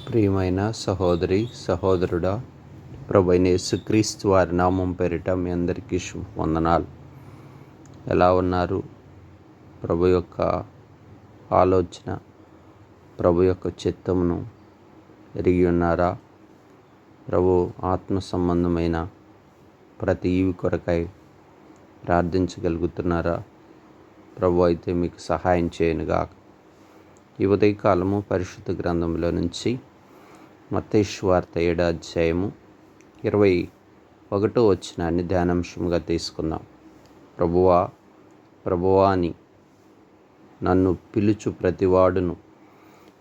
ప్రియమైన సహోదరి సహోదరుడా, ప్రభువైన యేసుక్రీస్తు వారి నామం పేరిట మీ అందరికీ వందనాలు. ఎలా ఉన్నారు? ప్రభు యొక్క ఆలోచన, ప్రభు యొక్క చిత్తమును ఎరిగి ఉన్నారా? ప్రభు ఆత్మ సంబంధమైన ప్రతి ఈవి కొరకై ప్రార్థించగలుగుతున్నారా? ప్రభు అయితే మీకు సహాయం చేయనుగాక. ఈ ఉదయకాలము పరిశుద్ధ గ్రంథంలో నుంచి మత్తయి సువార్త 7వ అధ్యాయము 21వ వచనాన్ని ధ్యానాంశంగా తీసుకుందాం. ప్రభువా అని నన్ను పిలుచు ప్రతివాడును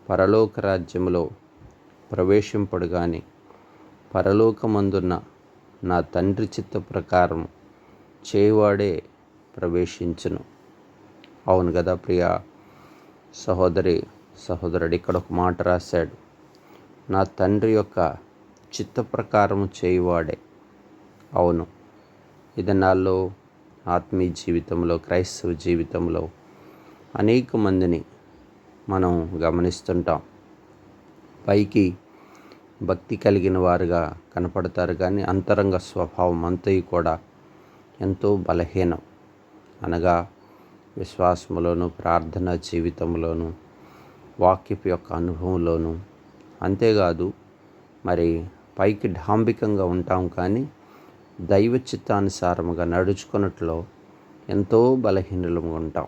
పరలోక రాజ్యములో ప్రవేశింపడు గాని పరలోకమందున్న నా తండ్రి చిత్త ప్రకారం చేయవాడే ప్రవేశించును. అవును కదా ప్రియ సహోదరుడు, ఇక్కడ ఒక మాట రాశాడు, నా తండ్రి యొక్క చిత్త ప్రకారము చేయువాడే. అవును, ఇది నాలో ఆత్మీయ జీవితంలో, క్రైస్తవ జీవితంలో అనేక మందిని మనం గమనిస్తుంటాం. పైకి భక్తి కలిగిన వారుగా కనపడతారు, కానీ అంతరంగ స్వభావం అంతయు కూడా ఎంతో బలహీనం. అనగా విశ్వాసములోను, ప్రార్థనా జీవితంలోను, వాక్యపు యొక్క అనుభవంలోను. అంతేకాదు, మరి పైకి డాంబికంగా ఉంటాం, కానీ దైవ చిత్తానుసారముగా నడుచుకున్నట్లో ఎంతో బలహీనులుగా ఉంటాం.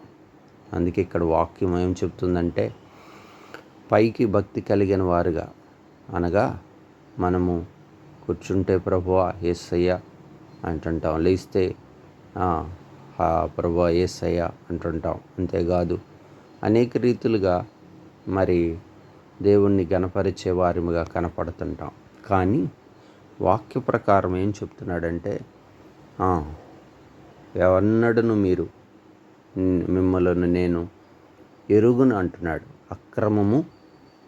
అందుకే ఇక్కడ వాక్యం ఏం చెప్తుందంటే, పైకి భక్తి కలిగిన వారుగా, అనగా మనము కూర్చుంటే ప్రభువా యేసయ్య అంటుంటాం, లేస్తే ప్రభువా యేసయ్య అంటుంటాం. అంతేకాదు, అనేక రీతులుగా మరి దేవుణ్ణి గణపరిచే వారిగా కనపడుతుంటాం. కానీ వాక్య ప్రకారం ఏం చెప్తున్నాడంటే, ఎవన్నడను మీరు మిమ్మలను నేను ఎరుగును అంటున్నాడు, అక్రమము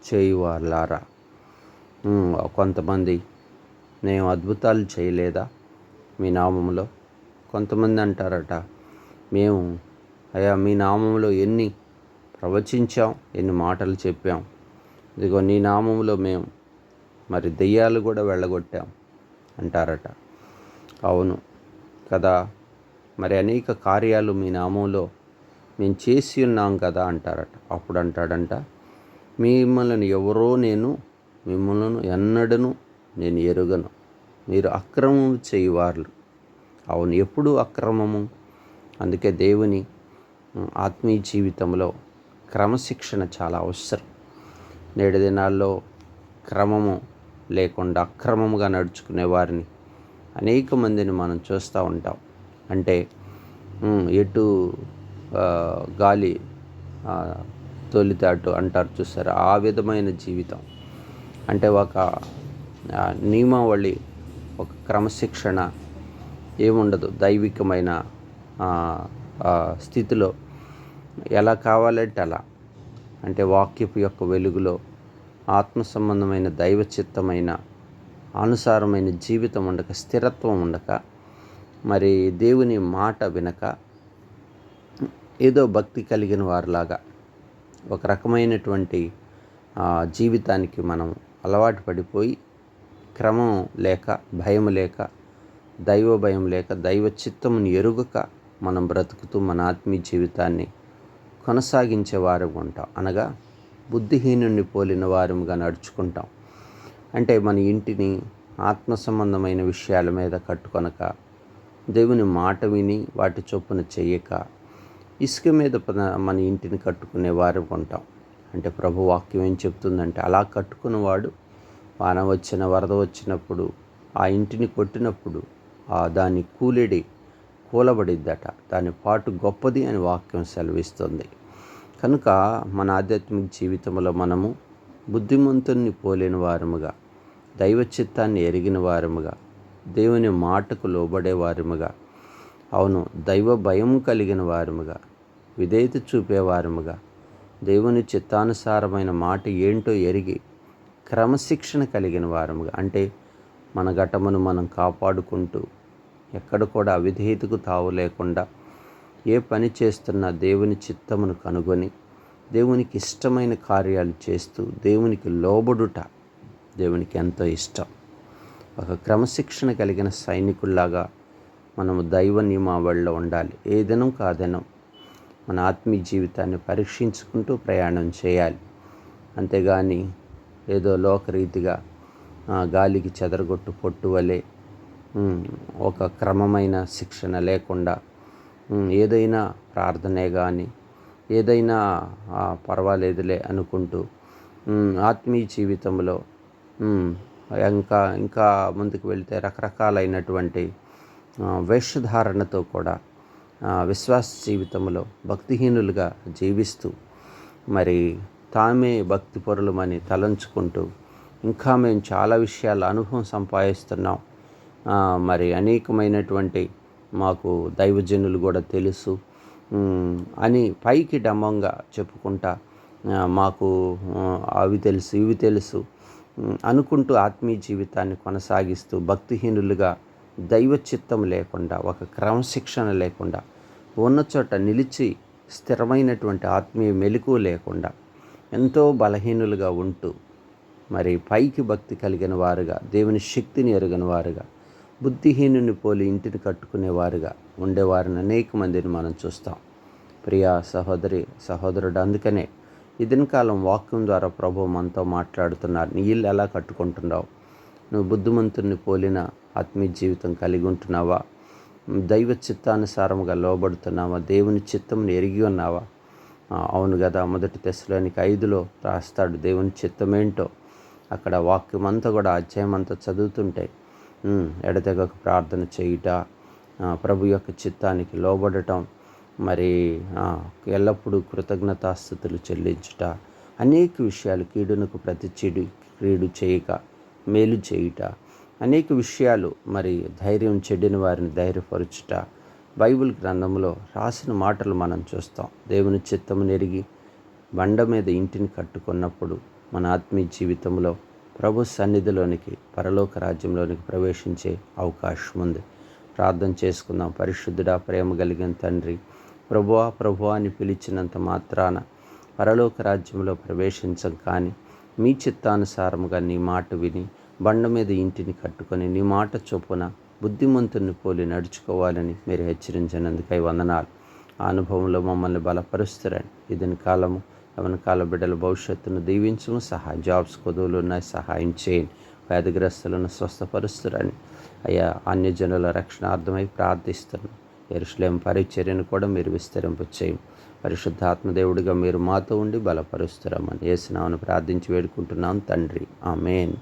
చేయువారులారా. కొంతమంది, నేను అద్భుతాలు చేయలేదా మీ నామములో? కొంతమంది అంటారట, మేము అయ్యా మీ నామములో ఎన్ని ప్రవచించాం, ఎన్ని మాటలు చెప్పాం, ఇదిగో నీ నామములో మేము మరి దెయ్యాలు కూడా వెళ్ళగొట్టాం అంటారట. అవును కదా, మరి అనేక కార్యాలు మీ నామంలో మేము చేసి ఉన్నాం కదా అంటారట. అప్పుడు అంటాడంట, మిమ్మల్ని ఎవరో మిమ్మల్ని ఎన్నడను నేను ఎరుగను, మీరు అక్రమము చేయువారు. అవును, ఎప్పుడు అక్రమము. అందుకే దేవుని ఆత్మీయ జీవితంలో క్రమశిక్షణ చాలా అవసరం. నేటి దినాల్లో క్రమము లేకుండా అక్రమముగా నడుచుకునే వారిని అనేక మందిని మనం చూస్తూ ఉంటాం. అంటే ఎటు గాలి తొలితాటు అంటారు చూసారు, ఆ విధమైన జీవితం. అంటే ఒక నియమావళి, ఒక క్రమశిక్షణ ఏముండదు. దైవికమైన స్థితిలో ఎలా కావాలంటే అలా, అంటే వాక్యపు యొక్క వెలుగులో ఆత్మ సంబంధమైన దైవ చిత్తమైన అనుసారమైన జీవితం ఉండక, స్థిరత్వం ఉండక, మరి దేవుని మాట వినక, ఏదో భక్తి కలిగిన వారిలాగా ఒక రకమైనటువంటి జీవితానికి మనం అలవాటు పడిపోయి, క్రమం లేక, భయం లేక, దైవ భయం లేక, దైవ చిత్తమును ఎరుగక మనం బ్రతుకుతూ మన ఆత్మీయ జీవితాన్ని కొనసాగించే వారుగా ఉంటాం. అనగా బుద్ధిహీనుని పోలిన వారుగా నడుచుకుంటాం. అంటే మన ఇంటిని ఆత్మ సంబంధమైన విషయాల మీద కట్టుకొనక, దేవుని మాట విని వాటి చొప్పున చెయ్యక, ఇసుక మీద మన ఇంటిని కట్టుకునే వారుగా ఉంటాం. అంటే ప్రభు వాక్యం ఏం చెప్తుందంటే, అలా కట్టుకున్నవాడు వాన వచ్చిన, వరద వచ్చినప్పుడు, ఆ ఇంటిని కొట్టినప్పుడు దాని కూలబడిద్దట, దాని పాటు గొప్పది అని వాక్యం సెలవిస్తుంది. కనుక మన ఆధ్యాత్మిక జీవితంలో మనము బుద్ధిమంతుని పోలిన వారముగా, దైవ చిత్తాన్ని ఎరిగిన వారముగా, దేవుని మాటకు లోబడే వారముగా, అవును దైవ భయం కలిగిన వారముగా, విధేయత చూపేవారముగా, దేవుని చిత్తానుసారమైన మాట ఏంటో ఎరిగి క్రమశిక్షణ కలిగిన వారముగా, అంటే మన ఘటమును మనం కాపాడుకుంటూ ఎక్కడ కూడా అవిధేయతకు తావు లేకుండా ఏ పని చేస్తున్నా దేవుని చిత్తమును కనుగొని దేవునికి ఇష్టమైన కార్యాలు చేస్తూ దేవునికి లోబడుట, దేవునికి ఎంతో ఇష్టం. ఒక క్రమశిక్షణ కలిగిన సైనికుల్లాగా మనము దైవ నియమావళిలో ఉండాలి. ఏ దినం కాదినం మన ఆత్మీయ జీవితాన్ని పరీక్షించుకుంటూ ప్రయాణం చేయాలి. అంతేగాని ఏదో లోకరీతిగా గాలికి చెదరగొట్టు పొట్టు వలె ఒక క్రమమైన శిక్షణ లేకుండా ఏదైనా ప్రార్థనే కానీ ఏదైనా పర్వాలేదులే అనుకుంటూ ఆత్మీయ జీవితంలో ఇంకా ముందుకు వెళితే రకరకాలైనటువంటి వేషధారణతో కూడా విశ్వాస జీవితంలో భక్తిహీనులుగా జీవిస్తూ మరి తామే భక్తిపరులమని తలంచుకుంటూ ఇంకా మేము చాలా విషయాల అనుభవం సంపాదిస్తున్నాం, మరి అనేకమైనటువంటి మాకు దైవజనులు కూడా తెలుసు అని పైకి డంబంగా చెప్పుకుంటా మాకు అవి తెలుసు ఇవి తెలుసు అనుకుంటూ ఆత్మీయ జీవితాన్ని కొనసాగిస్తూ భక్తిహీనులుగా దైవ చిత్తం లేకుండా ఒక క్రమశిక్షణ లేకుండా ఉన్న చోట నిలిచి స్థిరమైనటువంటి ఆత్మీయ మెలకువ లేకుండా ఎంతో బలహీనులుగా ఉంటూ మరి పైకి భక్తి కలిగిన వారుగా దేవుని శక్తిని ఎరుగని వారుగా బుద్ధిహీనుని పోలి ఇంటిని కట్టుకునేవారుగా ఉండేవారిని అనేక మందిని మనం చూస్తాం. ప్రియా సహోదరి సహోదరుడు, అందుకనే ఈ దినకాలం వాక్యం ద్వారా ప్రభువు మనతో మాట్లాడుతున్నారు. నీ ఇల్లు ఎలా కట్టుకుంటున్నావు? నువ్వు బుద్ధిమంతుని పోలిన ఆత్మీయ జీవితం కలిగి ఉంటున్నావా? దైవ చిత్తానుసారముగా లోబడుతున్నావా? దేవుని చిత్తంని ఎరిగి ఉన్నావా? అవును కదా, 1 తెస్సలోనికై 5లో రాస్తాడు దేవుని చిత్తమేంటో. అక్కడ వాక్యం అంతా కూడా అధ్యాయం అంతా చదువుతుంటే ఎడతెగక ప్రార్థన చేయుట, ప్రభు యొక్క చిత్తానికి లోబడటం, మరి ఎల్లప్పుడూ కృతజ్ఞతాస్థుతులు చెల్లించుట, అనేక విషయాలు, కీడునకు ప్రతి కీడు చేయక మేలు చేయుట, అనేక విషయాలు, మరి ధైర్యం చెడిన వారిని ధైర్యపరచుట, బైబిల్ గ్రంథంలో రాసిన మాటలు మనం చూస్తాం. దేవుని చిత్తమును ఎరిగి బండ మీద ఇంటిని కట్టుకున్నప్పుడు మన ఆత్మీయ జీవితంలో ప్రభు సన్నిధిలోనికి, పరలోక రాజ్యంలోనికి ప్రవేశించే అవకాశం ఉంది. ప్రార్థన చేసుకుందాం. పరిశుద్ధుడా, ప్రేమ కలిగిన తండ్రి, ప్రభువా అని పిలిచినంత మాత్రాన పరలోక రాజ్యంలో ప్రవేశించం, కానీ మీ చిత్తానుసారముగా నీ మాట విని బండ మీద ఇంటిని కట్టుకొని నీ మాట చొప్పున బుద్ధిమంతుని పోలి నడుచుకోవాలని మీరు హెచ్చరించినందుకై వందనాలు. ఆ అనుభవంలో మమ్మల్ని బలపరుస్తారని ఇదని కాలము యవన కాల బిడ్డల భవిష్యత్తును దీవించము. జాబ్స్ కొదువులు ఉన్నాయి, సహాయం చేయండి. వ్యాధిగ్రస్తులను స్వస్థపరుస్తారని అయ్యా అన్యజనుల రక్షణార్థమై ప్రార్థిస్తున్నాను. యెరూషలేం పరిచర్యను కూడా మీరు విస్తరింప చేయండి. పరిశుద్ధాత్మదేవుడిగా మీరు మాతో ఉండి బలపరుస్తారమని యేసు నామమున ప్రార్థించి వేడుకుంటున్నాం తండ్రి. ఆమేన్.